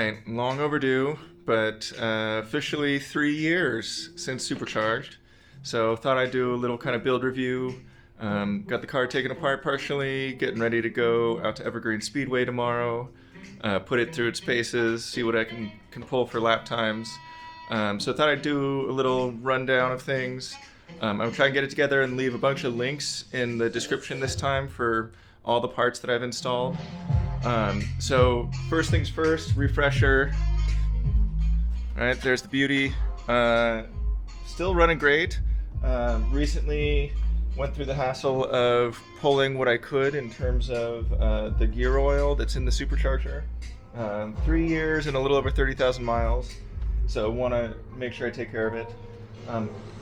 right, long overdue, but officially 3 years since Supercharged. So thought I'd do a little kind of build review. Got the car taken apart partially, getting ready to go out to Evergreen Speedway tomorrow. Put it through its paces, see what I can pull for lap times. So thought I'd do a little rundown of things. I'm trying to get it together and leave a bunch of links in the description this time for all the parts that I've installed. So first things first, refresher. All right, there's the beauty. Still running great. Recently went through the hassle of pulling what I could in terms of the gear oil that's in the Supercharger. 3 years and a little over 30,000 miles. So want to make sure I take care of it.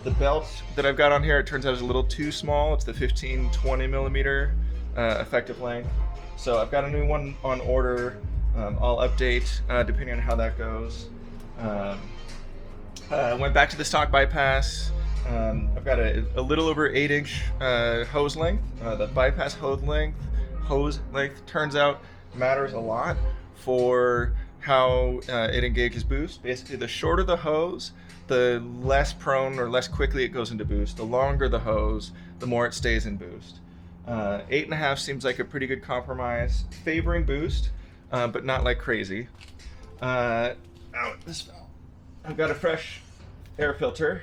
The belt that I've got on here, it turns out is a little too small. It's the 15-20 millimeter effective length. So I've got a new one on order. I'll update depending on how that goes. Went back to the stock bypass. I've got a little over 8-inch hose length. The bypass hose length turns out matters a lot for how it engages boost. Basically, the shorter the hose, the less prone or less quickly it goes into boost. The longer the hose, the more it stays in boost. 8.5 seems like a pretty good compromise, favoring boost, but not like crazy. I've got a fresh air filter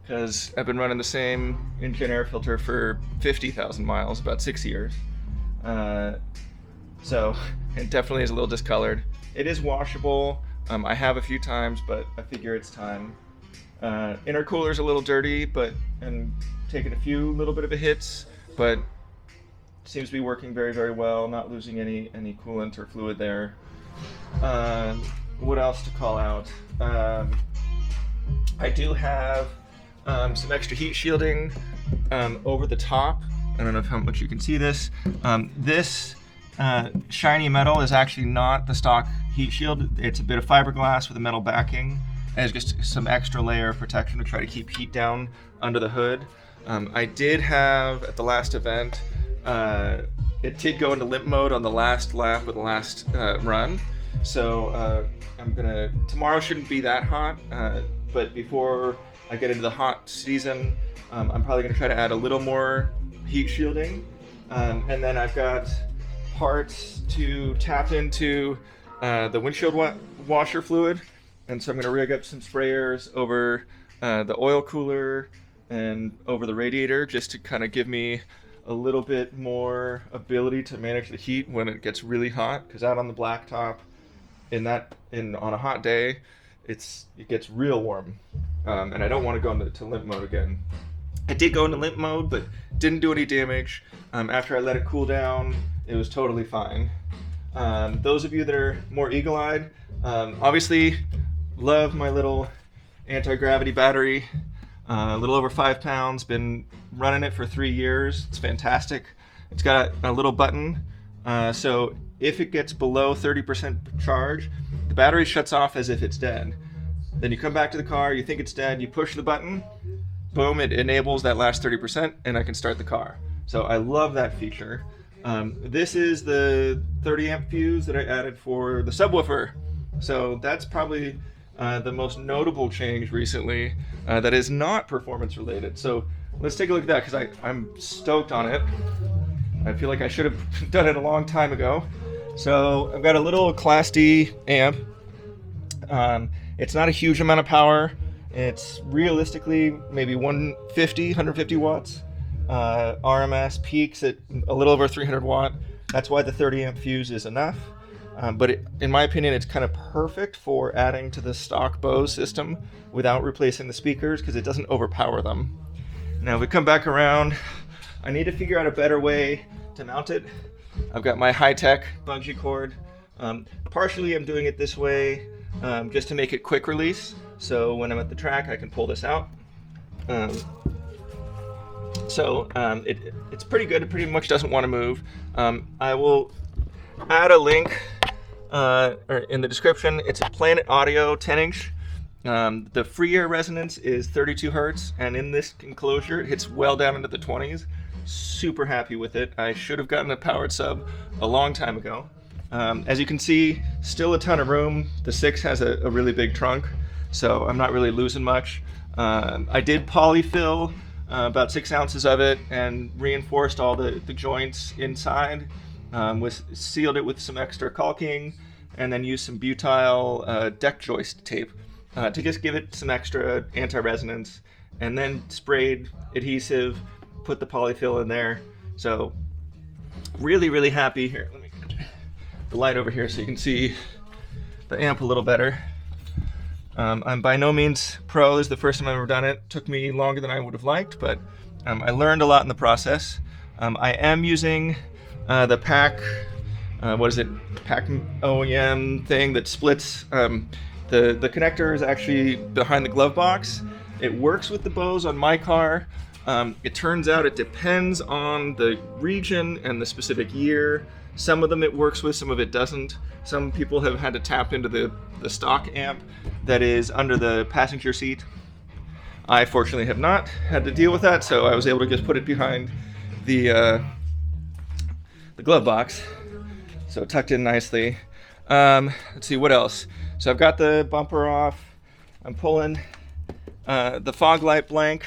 because I've been running the same engine air filter for 50,000 miles, about 6 years. So it definitely is a little discolored. It is washable. I have a few times, but I figure it's time. Intercooler's a little dirty, and taking a few little bit of hits, but seems to be working very, very well. Not losing any coolant or fluid there. What else to call out? I do have some extra heat shielding over the top. I don't know how much you can see this. This shiny metal is actually not the stock heat shield. It's a bit of fiberglass with a metal backing, and it's just some extra layer of protection to try to keep heat down under the hood. I did have, at the last event, it did go into limp mode on the last lap of the last run. So tomorrow shouldn't be that hot, but before I get into the hot season, I'm probably gonna try to add a little more heat shielding. And then I've got parts to tap into the windshield washer fluid. And so I'm gonna rig up some sprayers over the oil cooler and over the radiator just to kind of give me a little bit more ability to manage the heat when it gets really hot, because out on the blacktop on a hot day it gets real warm, and I don't want to go into limp mode again. I did go into limp mode, but didn't do any damage. After I let it cool down, it was totally fine. Those of you that are more eagle-eyed, obviously love my little anti-gravity battery. A little over 5 pounds, been running it for 3 years. It's fantastic. It's got a little button, so if it gets below 30% charge, the battery shuts off as if it's dead. Then you come back to the car, you think it's dead, you push the button, boom, it enables that last 30%, and I can start the car. So I love that feature. This is the 30 amp fuse that I added for the subwoofer. So that's probably the most notable change recently that is not performance related. So let's take a look at that, because I'm stoked on it. I feel like I should have done it a long time ago. So I've got a little Class D amp. It's not a huge amount of power. It's realistically maybe 150 watts. RMS peaks at a little over 300 watt. That's why the 30 amp fuse is enough. But in my opinion, it's kind of perfect for adding to the stock Bose system without replacing the speakers, because it doesn't overpower them. Now, if we come back around, I need to figure out a better way to mount it. I've got my high-tech bungee cord. Partially, I'm doing it this way just to make it quick release. So when I'm at the track, I can pull this out. It's pretty good. It pretty much doesn't want to move. I will add a link in the description. It's a Planet Audio 10-inch. The free air resonance is 32 hertz, and in this enclosure, it hits well down into the 20s. Super happy with it. I should have gotten a powered sub a long time ago. As you can see, still a ton of room. The 6 has a really big trunk, so I'm not really losing much. I did polyfill about 6 ounces of it and reinforced all the joints inside. Sealed it with some extra caulking, and then used some butyl deck joist tape to just give it some extra anti-resonance, and then sprayed adhesive, put the polyfill in there. So really, really happy. Here, let me get the light over here so you can see the amp a little better. I'm by no means pro. This is the first time I've ever done it. Took me longer than I would have liked, but I learned a lot in the process. I am using the pack, pack OEM thing that splits. The connector is actually behind the glove box. It works with the Bose on my car. It turns out it depends on the region and the specific year. Some of them it works with, some of it doesn't. Some people have had to tap into the stock amp that is under the passenger seat. I fortunately have not had to deal with that, so I was able to just put it behind the glove box. So tucked in nicely. Let's see, what else? So I've got the bumper off. I'm pulling the fog light blank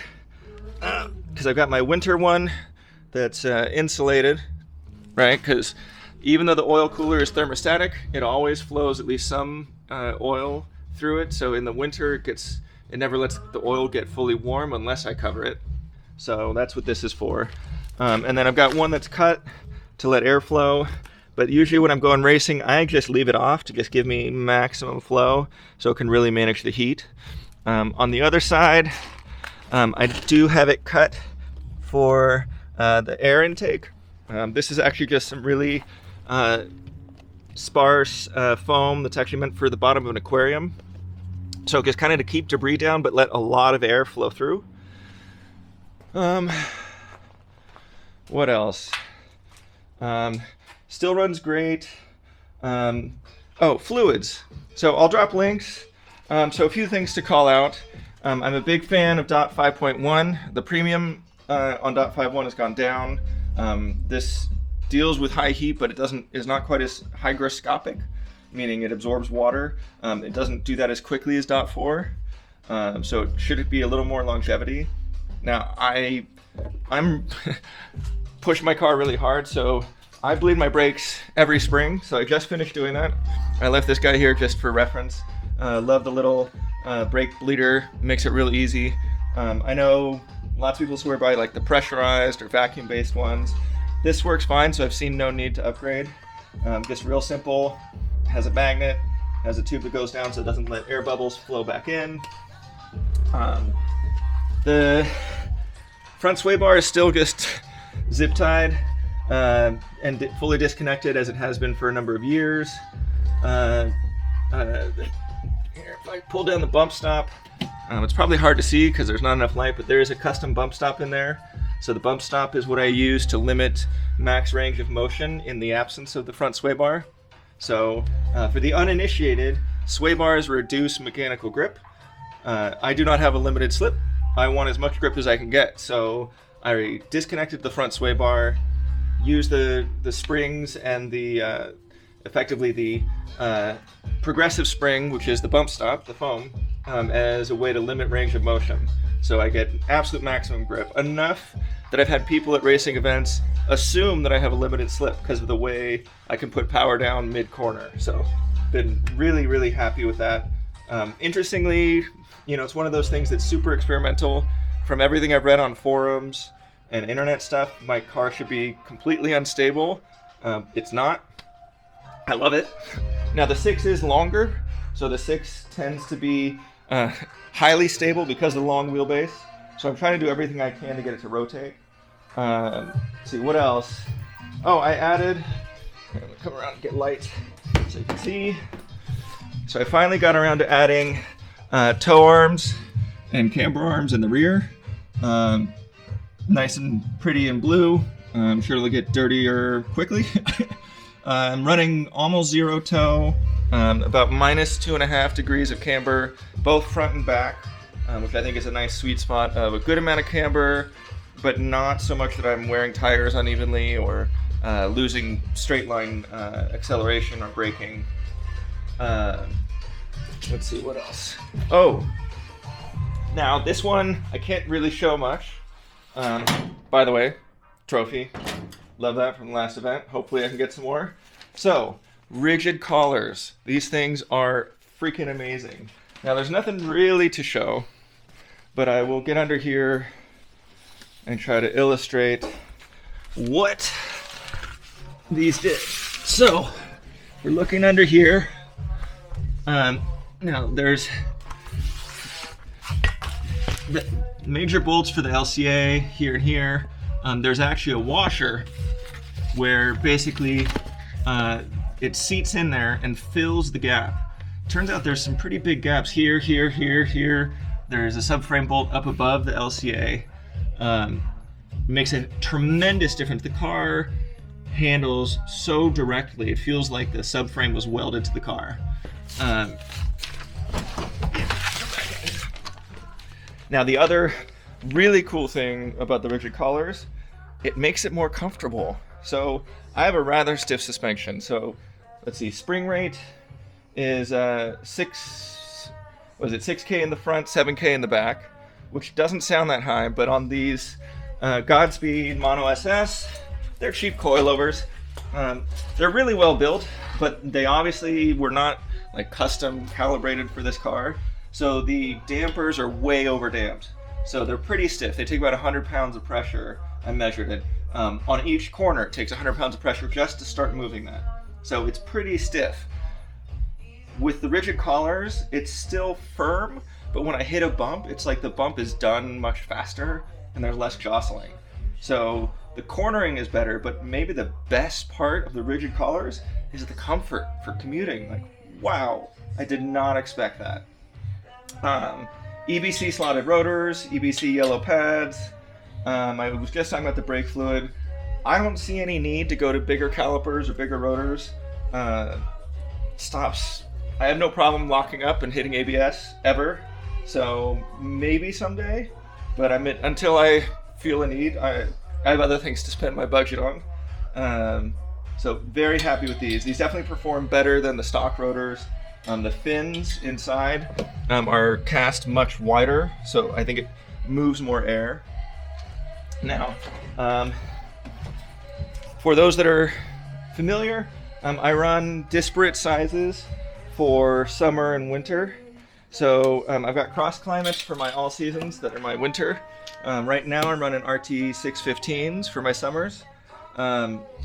because I've got my winter one that's insulated, right? Because even though the oil cooler is thermostatic, it always flows at least some oil through it. So in the winter, it never lets the oil get fully warm unless I cover it. So that's what this is for. And then I've got one that's cut to let air flow. But usually when I'm going racing, I just leave it off to just give me maximum flow so it can really manage the heat. On the other side, I do have it cut for the air intake. This is actually just some really sparse foam that's actually meant for the bottom of an aquarium. So just kind of to keep debris down, but let a lot of air flow through. What else? Still runs great. Oh, fluids. So I'll drop links. So a few things to call out. I'm a big fan of DOT 5.1. The premium on DOT 5.1 has gone down. This deals with high heat, but is not quite as hygroscopic, meaning it absorbs water. It doesn't do that as quickly as DOT 4. So it should be a little more longevity. Now I'm push my car really hard, so I bleed my brakes every spring. So I just finished doing that. I left this guy here just for reference. Love the little brake bleeder, makes it real easy. I know lots of people swear by like the pressurized or vacuum based ones. This works fine, so I've seen no need to upgrade. Just real simple, has a magnet, has a tube that goes down so it doesn't let air bubbles flow back in. The front sway bar is still just zip tied and fully disconnected as it has been for a number of years. Here, if I pull down the bump stop, it's probably hard to see because there's not enough light, but there is a custom bump stop in there. So the bump stop is what I use to limit max range of motion in the absence of the front sway bar. So for the uninitiated, sway bars reduce mechanical grip. I do not have a limited slip. I want as much grip as I can get. So I disconnected the front sway bar, used the springs and the effectively the progressive spring, which is the bump stop, the foam, as a way to limit range of motion. So I get absolute maximum grip. Enough that I've had people at racing events assume that I have a limited slip because of the way I can put power down mid-corner. So been really, really happy with that. Interestingly, it's one of those things that's super experimental. From everything I've read on forums and internet stuff, my car should be completely unstable. It's not. I love it. Now the 6 is longer, so the 6 tends to be highly stable because of the long wheelbase. So I'm trying to do everything I can to get it to rotate. Let's see, what else? Oh, I added, I'm gonna come around and get light so you can see. So I finally got around to adding tow arms and camber arms in the rear. Nice and pretty in blue. I'm sure it'll get dirtier quickly. I'm running almost zero tow, about minus 2.5 degrees of camber, both front and back, which I think is a nice sweet spot of a good amount of camber, but not so much that I'm wearing tires unevenly or losing straight line acceleration or braking. Let's see what else. Oh, now this one I can't really show much. By the way, trophy. Love that from the last event. Hopefully I can get some more. So, rigid collars. These things are freaking amazing. Now there's nothing really to show, but I will get under here and try to illustrate what these did. So, we're looking under here. Now there's the major bolts for the LCA here and here. There's actually a washer where basically it seats in there and fills the gap. Turns out there's some pretty big gaps here, here, here, here. There's a subframe bolt up above the LCA. Makes a tremendous difference. The car handles so directly. It feels like the subframe was welded to the car. Now the other really cool thing about the rigid collars, it makes it more comfortable. So I have a rather stiff suspension. So let's see, spring rate is 6K in the front, 7K in the back, which doesn't sound that high, but on these Godspeed Mono SS, they're cheap coilovers. They're really well built, but they obviously were not like custom calibrated for this car. So the dampers are way over damped. So they're pretty stiff. They take about 100 pounds of pressure. I measured it. On each corner, it takes 100 pounds of pressure just to start moving that. So it's pretty stiff. With the rigid collars, it's still firm, but when I hit a bump, it's like the bump is done much faster and there's less jostling. So the cornering is better, but maybe the best part of the rigid collars is the comfort for commuting. Like, wow, I did not expect that. EBC slotted rotors, EBC yellow pads. I was just talking about the brake fluid. I don't see any need to go to bigger calipers or bigger rotors. Stops. I have no problem locking up and hitting ABS ever. So maybe someday, but until I feel a need, I have other things to spend my budget on. So very happy with these. These definitely perform better than the stock rotors. The fins inside are cast much wider, so I think it moves more air. Now, for those that are familiar, I run disparate sizes for summer and winter. So I've got cross climates for my all seasons that are my winter. Right now I'm running RT 615s for my summers.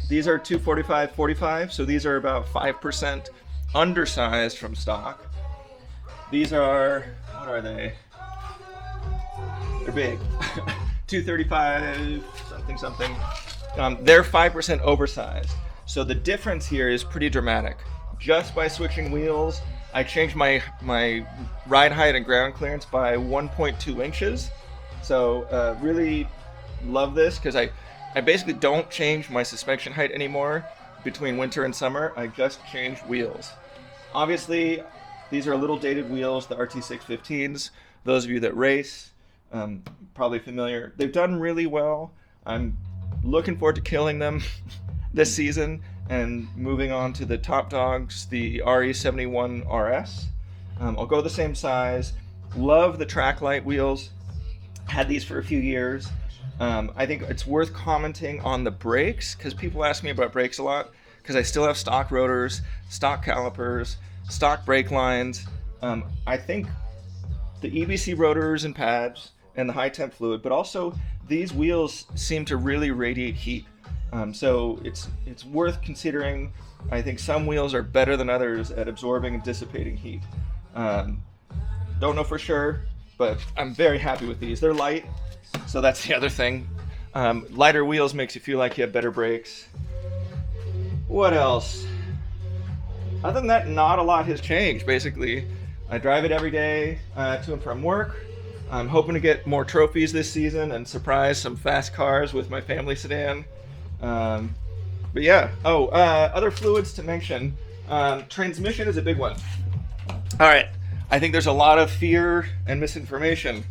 These are 245/45, so these are about 5% undersized from stock. These are, what are they? They're big. 235 something. They're 5% oversized. So the difference here is pretty dramatic. Just by switching wheels, I changed my ride height and ground clearance by 1.2 inches. So really love this because I basically don't change my suspension height anymore between winter and summer. I just change wheels. Obviously, these are a little dated wheels, the RT615s. Those of you that race, probably familiar. They've done really well. I'm looking forward to killing them this season and moving on to the top dogs, the RE71 RS. I'll go the same size. Love the track light wheels. Had these for a few years. I think it's worth commenting on the brakes because people ask me about brakes a lot because I still have stock rotors, stock calipers, stock brake lines. I think the EBC rotors and pads and the high temp fluid, but also these wheels seem to really radiate heat. So it's worth considering. I think some wheels are better than others at absorbing and dissipating heat. Don't know for sure, but I'm very happy with these. They're light, so that's the other thing. Lighter wheels makes you feel like you have better brakes. What else? Other than that, not a lot has changed, basically. I drive it every day to and from work. I'm hoping to get more trophies this season and surprise some fast cars with my family sedan. But yeah, other fluids to mention. Transmission is a big one. All right, I think there's a lot of fear and misinformation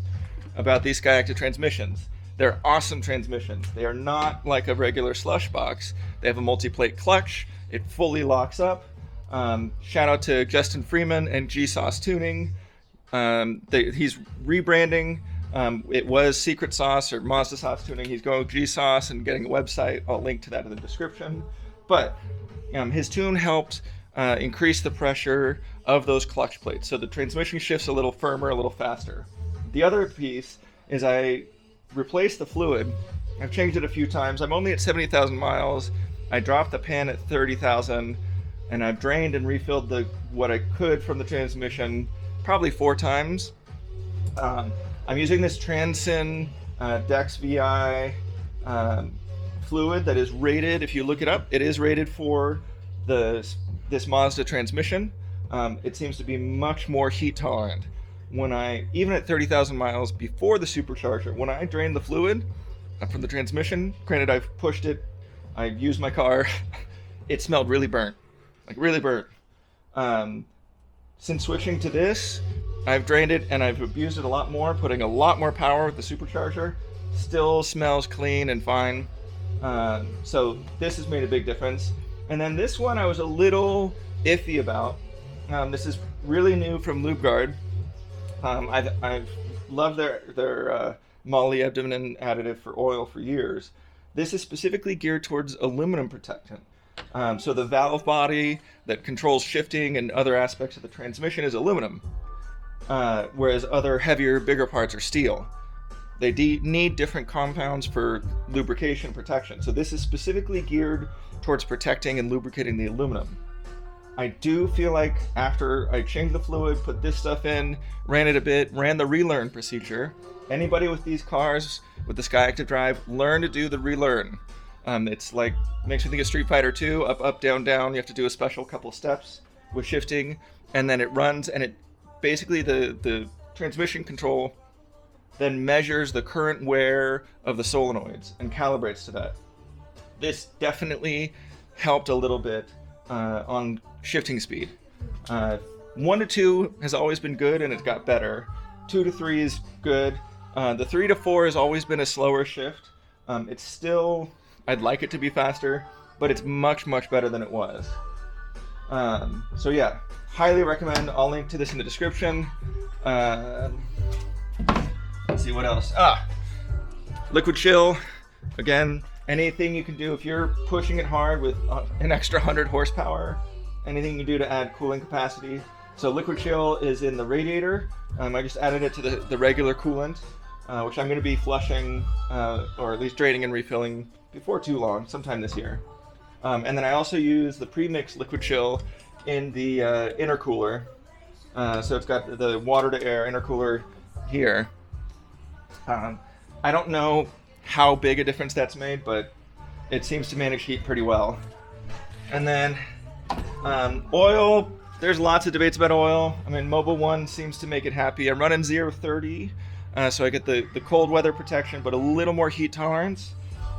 about these Skyactiv transmissions. They're awesome transmissions. They are not like a regular slush box. They have a multi-plate clutch. It fully locks up. Shout out to Justin Freeman and G-Sauce Tuning. He's rebranding. It was Secret Sauce or Mazda Sauce Tuning. He's going with G-Sauce and getting a website. I'll link to that in the description. But his tune helped increase the pressure of those clutch plates. So the transmission shifts a little firmer, a little faster. The other piece is I replaced the fluid. I've changed it a few times. I'm only at 70,000 miles. I dropped the pan at 30,000, and I've drained and refilled what I could from the transmission probably 4 times. I'm using this Transyn Dex VI fluid that is rated, if you look it up, it is rated for this Mazda transmission. It seems to be much more heat tolerant. Even at 30,000 miles before the supercharger, when I drained the fluid from the transmission, granted I've pushed it, I've used my car, it smelled really burnt, like really burnt. Since switching to this, I've drained it and I've abused it a lot more, putting a lot more power with the supercharger. Still smells clean and fine. So this has made a big difference. And then this one I was a little iffy about. This is really new from LubeGuard. I've loved their molybdenum additive for oil for years. This is specifically geared towards aluminum protection. So the valve body that controls shifting and other aspects of the transmission is aluminum, whereas other heavier, bigger parts are steel. They need different compounds for lubrication protection. So this is specifically geared towards protecting and lubricating the aluminum. I do feel like after I changed the fluid, put this stuff in, ran it a bit, ran the relearn procedure. Anybody with these cars, with the Skyactiv drive, learn to do the relearn. It's like, makes me think of Street Fighter 2, up, up, down, down. You have to do a special couple steps with shifting, and then it runs, and it basically, the transmission control then measures the current wear of the solenoids and calibrates to that. This definitely helped a little bit on shifting speed. 1 to 2 has always been good, and it got better. 2 to 3 is good. The 3 to 4 has always been a slower shift. It's still, I'd like it to be faster, but it's much, much better than it was. So yeah, highly recommend. I'll link to this in the description. Let's see what else. Liquid chill. Again, anything you can do if you're pushing it hard with an extra 100 horsepower, anything you do to add cooling capacity. So liquid chill is in the radiator. I just added it to the regular coolant, which I'm going to be flushing, or at least draining and refilling before too long, sometime this year. And then I also use the pre-mixed liquid chill in the intercooler. So it's got the water to air intercooler here. I don't know how big a difference that's made, but it seems to manage heat pretty well. And then oil, there's lots of debates about oil. I mean, Mobile One seems to make it happy. I'm running 0-30, so I get the cold weather protection, but a little more heat tolerance.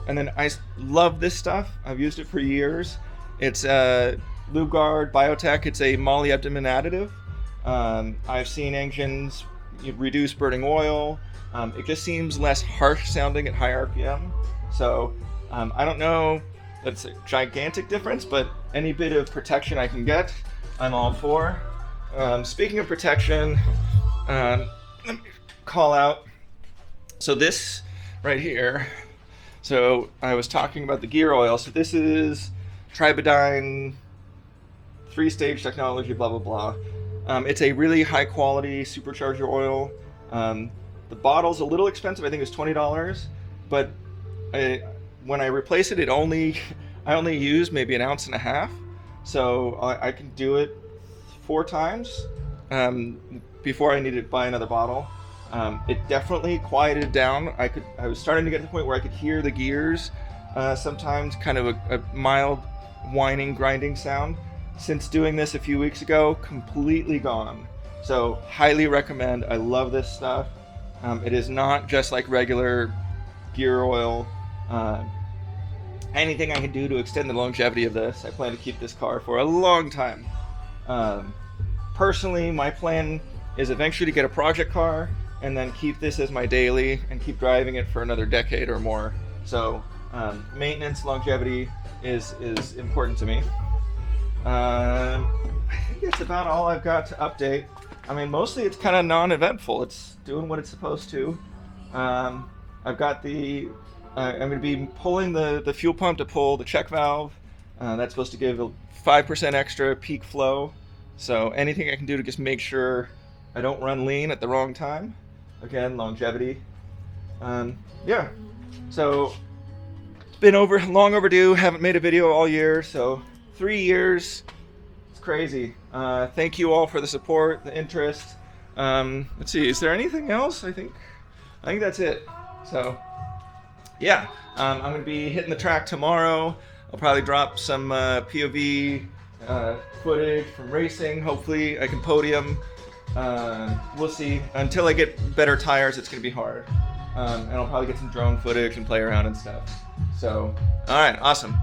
And then I love this stuff. I've used it for years. It's LubeGuard Biotech. It's a molybdenum additive. I've seen engines reduce burning oil. It just seems less harsh sounding at high RPM. So I don't know, that's a gigantic difference, but any bit of protection I can get, I'm all for. Speaking of protection, let me call out. So this right here, so I was talking about the gear oil. So this is Tribodyne 3-stage technology, blah, blah, blah. It's a really high quality supercharger oil. The bottle's a little expensive. I think it's $20, but when I replace it, I only use maybe 1.5 ounces. So I can do it 4 times before I need to buy another bottle. It definitely quieted down. I was starting to get to the point where I could hear the gears sometimes, kind of a mild whining, grinding sound. Since doing this a few weeks ago, completely gone. So highly recommend. I love this stuff. It is not just like regular gear oil. Anything I can do to extend the longevity of this. I plan to keep this car for a long time. Personally, my plan is eventually to get a project car. and then keep this as my daily and keep driving it for another decade or more. So maintenance, longevity is important to me. I think that's about all I've got to update. I mean, mostly it's kind of non-eventful. It's doing what it's supposed to. I've got I'm going to be pulling the fuel pump to pull the check valve. That's supposed to give a 5% extra peak flow. So anything I can do to just make sure I don't run lean at the wrong time. Again, longevity. Yeah, so it's been long overdue. Haven't made a video all year, so 3 years. It's crazy. Thank you all for the support, the interest. Let's see, is there anything else? I think that's it. So yeah, I'm going to be hitting the track tomorrow. I'll probably drop some POV footage from racing. Hopefully I can podium. We'll see. Until I get better tires, it's going to be hard. And I'll probably get some drone footage and play around and stuff. So, all right, awesome.